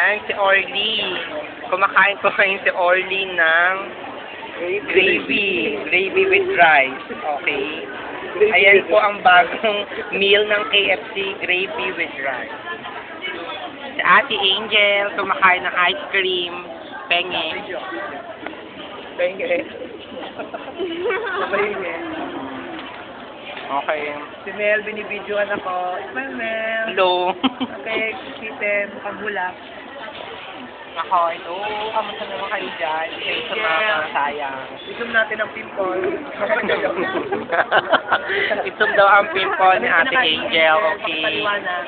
Ayan, si Orly. Kumakain po ngayon si Orly ng gravy. Gravy with rice. Okay. Ayan po ang bagong meal ng KFC, gravy with rice. Si Ate Angel, kumakain ng ice cream, penge. Penge. Penge. Okay. Si Mel, binibidyoan ako. Smile, Mel. Hello. Okay, kitten, mukhang bulak. Ako, ito. Kamusta naman kayo dyan? Kayo sa mga sayang. Isum natin ang pimple. Itom daw ang pimple ni Ate Angel. Okay. Paliwanag.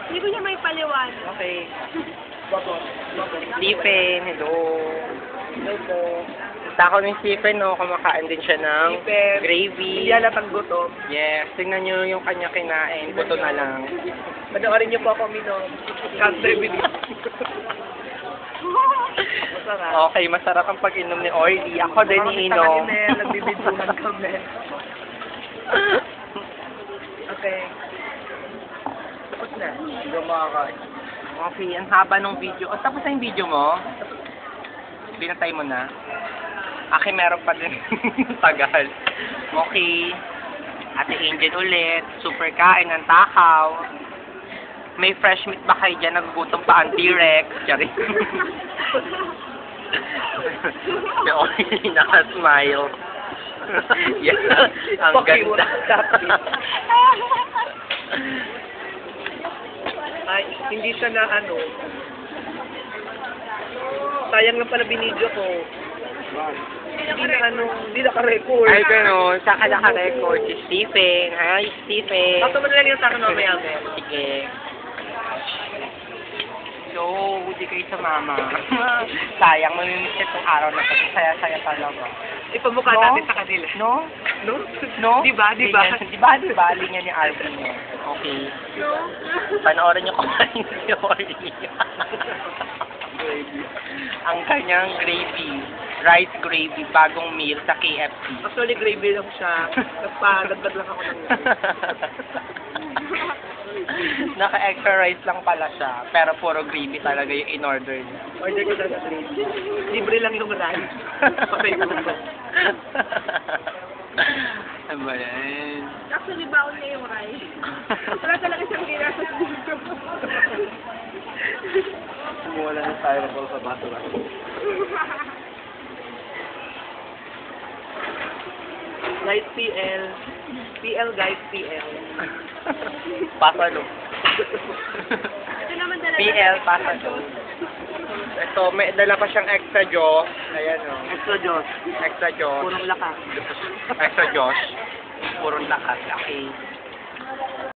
Hindi ko niya may paliwanag. Okay. Babo. Stephen, hello. Hello po. Tako ni Stephen, no, kumakain din siya ng Stephen. gravy. Hindi alatang gutom. Yes, tingnan nyo yung kanya kinain. Buto na lang. Panoorin niyo po ako minom. Country belief. Masarap. Okay, masarap ang pag-inom ni Orly. Ako din iinom. Nagbibidyohan kami. Okay. Tapos na. Gumakay. Okay, ang haba ng video. O, tapos na yung video mo? Binatay mo na? Aki, meron pa din tagal. Okay. Ate Angel ulit. Super kain ng takaw. May fresh meat ba kayo dyan? Nagugutom pa ang T-Rex. Charis. Si Orly naka-smile. Yeah, ang ganda. Ay, hindi siya na ano. Sayang lang pala binidyo ko. Hindi na ano, hindi naka-record. Ay, gano'n. Saka naka-record si Stephen. Hi, Stephen. Bakit mo na lang yung sa akin mamaya, Mel? Sige. So, hindi kayo sa mama. Sayang, mamimiss itong araw na ito. Saya-saya talaga. Ipamukha No? natin sa kanila. No? No? No? Diba? Diba? Diba? Linya ni Arvin yun. Okay. Panoorin niyo kumain si Orly. Ang kanyang gravy. Rice gravy, bagong meal sa KFC. Actually, gravy lang siya. Nagpadagdag lang ako ng Naka-extra rice lang pala siya. Pero puro gravy talaga yung in-order niya. order ko talaga gravy. Libre lang yung rice. Okay, Ano ba yan? Actually, baon niya yung rice. Wala talaga siyang ginasa sa dito. Wala na styrofoam sa baso lang. Guys, PL. PL, guys, PL. Pasalo. Ito naman talaga. PL, pasalo. Ito, may dala pa siyang extra Josh. Ayan o. Extra Diyos. Extra Josh. Purong lakas. Extra Josh. Purong lakas. Okay.